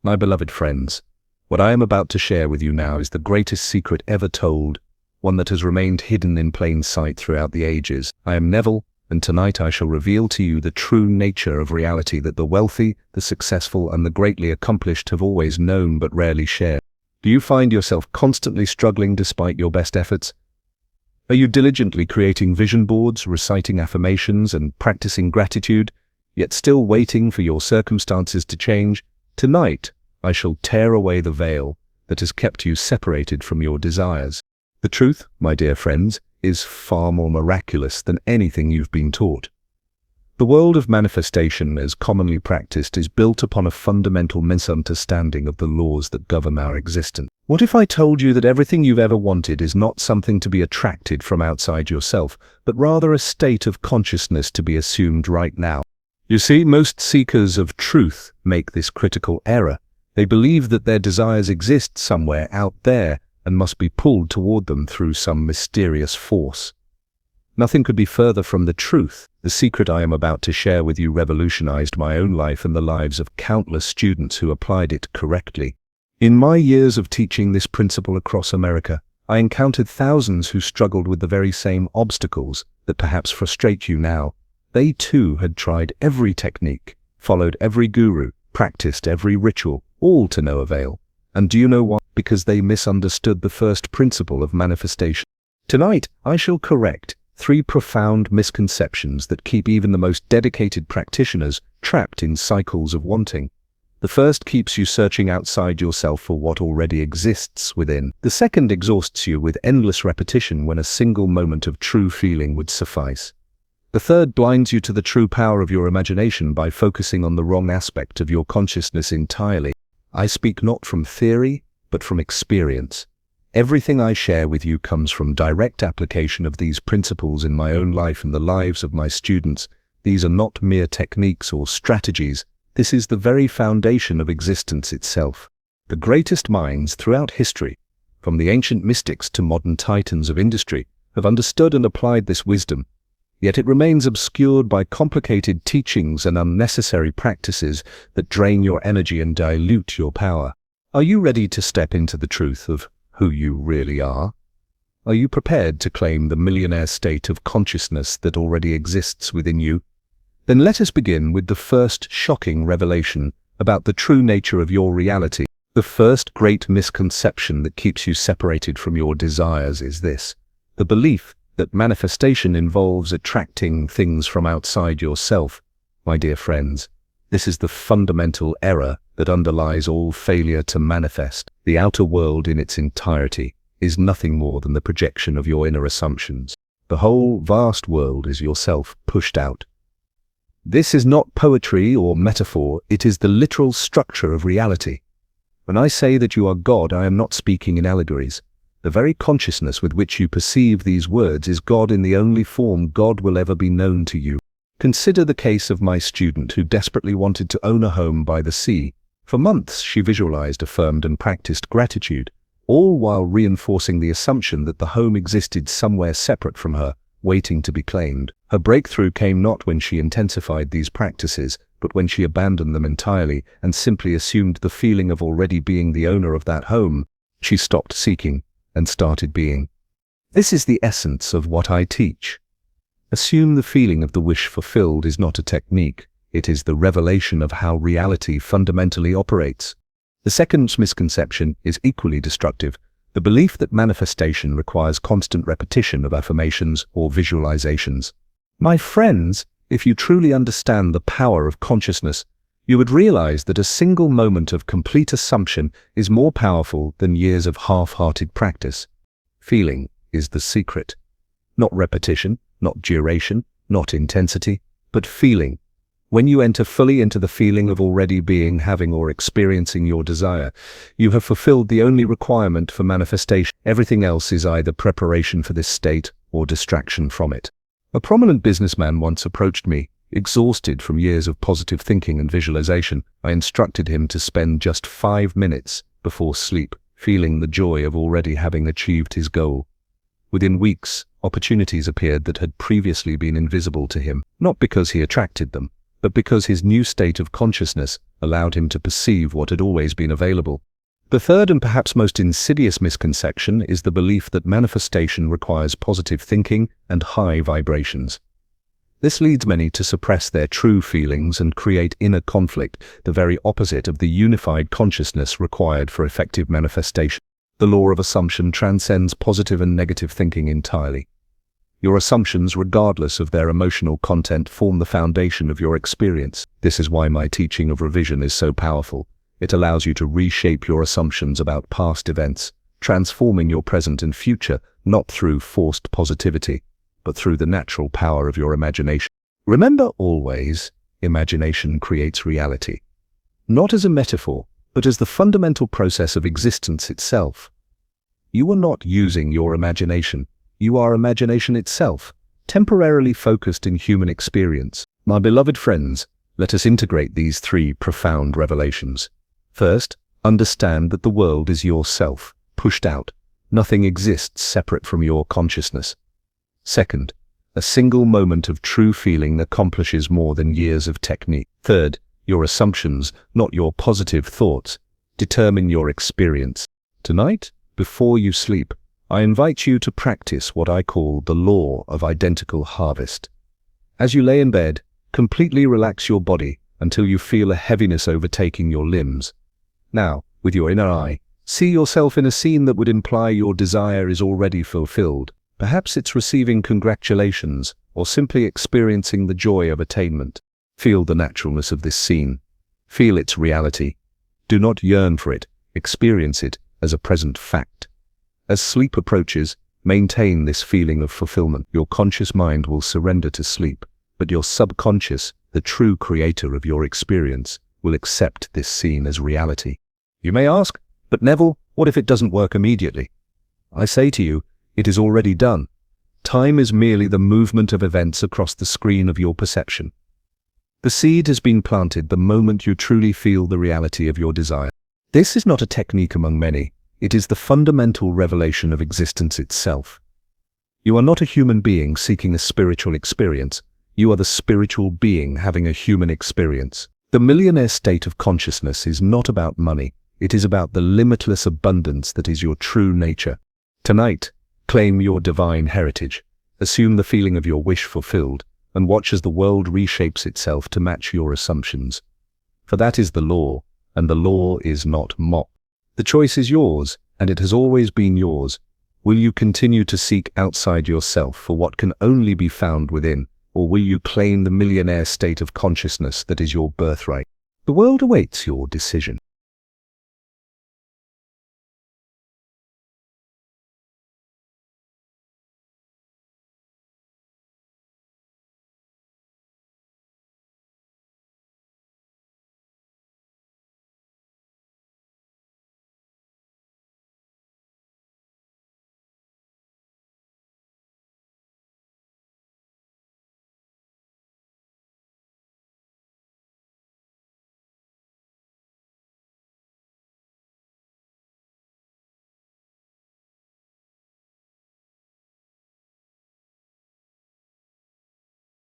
My beloved friends, what I am about to share with you now is the greatest secret ever told, one that has remained hidden in plain sight throughout the ages. I am Neville, and tonight I shall reveal to you the true nature of reality that the wealthy, the successful, and the greatly accomplished have always known but rarely shared. Do you find yourself constantly struggling despite your best efforts? Are you diligently creating vision boards, reciting affirmations, and practicing gratitude, yet still waiting for your circumstances to change? Tonight, I shall tear away the veil that has kept you separated from your desires. The truth, my dear friends, is far more miraculous than anything you've been taught. The world of manifestation, as commonly practiced, is built upon a fundamental misunderstanding of the laws that govern our existence. What if I told you that everything you've ever wanted is not something to be attracted from outside yourself, but rather a state of consciousness to be assumed right now? You see, most seekers of truth make this critical error. They believe that their desires exist somewhere out there and must be pulled toward them through some mysterious force. Nothing could be further from the truth. The secret I am about to share with you revolutionized my own life and the lives of countless students who applied it correctly. In my years of teaching this principle across America, I encountered thousands who struggled with the very same obstacles that perhaps frustrate you now. They too had tried every technique, followed every guru, practiced every ritual, all to no avail. And do you know why? Because they misunderstood the first principle of manifestation. Tonight, I shall correct 3 profound misconceptions that keep even the most dedicated practitioners trapped in cycles of wanting. The first keeps you searching outside yourself for what already exists within. The second exhausts you with endless repetition when a single moment of true feeling would suffice. The third blinds you to the true power of your imagination by focusing on the wrong aspect of your consciousness entirely. I speak not from theory, but from experience. Everything I share with you comes from direct application of these principles in my own life and the lives of my students. These are not mere techniques or strategies. This is the very foundation of existence itself. The greatest minds throughout history, from the ancient mystics to modern titans of industry, have understood and applied this wisdom. Yet it remains obscured by complicated teachings and unnecessary practices that drain your energy and dilute your power. Are you ready to step into the truth of who you really are? Are you prepared to claim the millionaire state of consciousness that already exists within you? Then let us begin with the first shocking revelation about the true nature of your reality. The first great misconception that keeps you separated from your desires is this: the belief that manifestation involves attracting things from outside yourself. My dear friends, this is the fundamental error that underlies all failure to manifest. The outer world in its entirety is nothing more than the projection of your inner assumptions. The whole vast world is yourself pushed out. This is not poetry or metaphor, it is the literal structure of reality. When I say that you are God, I am not speaking in allegories. The very consciousness with which you perceive these words is God in the only form God will ever be known to you. Consider the case of my student who desperately wanted to own a home by the sea. For months she visualized, affirmed, and practiced gratitude, all while reinforcing the assumption that the home existed somewhere separate from her, waiting to be claimed. Her breakthrough came not when she intensified these practices, but when she abandoned them entirely and simply assumed the feeling of already being the owner of that home. She stopped seeking and started being. This is the essence of what I teach. Assume the feeling of the wish fulfilled is not a technique. It is the revelation of how reality fundamentally operates. The second misconception is equally destructive: the belief that manifestation requires constant repetition of affirmations or visualizations. My friends, if you truly understand the power of consciousness, you would realize that a single moment of complete assumption is more powerful than years of half-hearted practice. Feeling is the secret. Not repetition, not duration, not intensity, but feeling. When you enter fully into the feeling of already being, having, or experiencing your desire, you have fulfilled the only requirement for manifestation. Everything else is either preparation for this state or distraction from it. A prominent businessman once approached me. Exhausted from years of positive thinking and visualization, I instructed him to spend just 5 minutes before sleep, feeling the joy of already having achieved his goal. Within weeks, opportunities appeared that had previously been invisible to him, not because he attracted them, but because his new state of consciousness allowed him to perceive what had always been available. The third and perhaps most insidious misconception is the belief that manifestation requires positive thinking and high vibrations. This leads many to suppress their true feelings and create inner conflict, the very opposite of the unified consciousness required for effective manifestation. The law of assumption transcends positive and negative thinking entirely. Your assumptions, regardless of their emotional content, form the foundation of your experience. This is why my teaching of revision is so powerful. It allows you to reshape your assumptions about past events, transforming your present and future, not through forced positivity, but through the natural power of your imagination. Remember always, imagination creates reality. Not as a metaphor, but as the fundamental process of existence itself. You are not using your imagination. You are imagination itself, temporarily focused in human experience. My beloved friends, let us integrate these three profound revelations. First, understand that the world is yourself, pushed out. Nothing exists separate from your consciousness. Second, a single moment of true feeling accomplishes more than years of technique. Third, your assumptions, not your positive thoughts, determine your experience. Tonight, before you sleep, I invite you to practice what I call the law of identical harvest. As you lay in bed, completely relax your body until you feel a heaviness overtaking your limbs. Now, with your inner eye, see yourself in a scene that would imply your desire is already fulfilled. Perhaps it's receiving congratulations or simply experiencing the joy of attainment. Feel the naturalness of this scene. Feel its reality. Do not yearn for it. Experience it as a present fact. As sleep approaches, maintain this feeling of fulfillment. Your conscious mind will surrender to sleep, but your subconscious, the true creator of your experience, will accept this scene as reality. You may ask, but Neville, what if it doesn't work immediately? I say to you, it is already done. Time is merely the movement of events across the screen of your perception. The seed has been planted the moment you truly feel the reality of your desire. This is not a technique among many. It is the fundamental revelation of existence itself. You are not a human being seeking a spiritual experience. You are the spiritual being having a human experience. The millionaire state of consciousness is not about money. It is about the limitless abundance that is your true nature. Tonight, claim your divine heritage. Assume the feeling of your wish fulfilled, and watch as the world reshapes itself to match your assumptions. For that is the law, and the law is not mocked. The choice is yours, and it has always been yours. Will you continue to seek outside yourself for what can only be found within, or will you claim the millionaire state of consciousness that is your birthright? The world awaits your decision.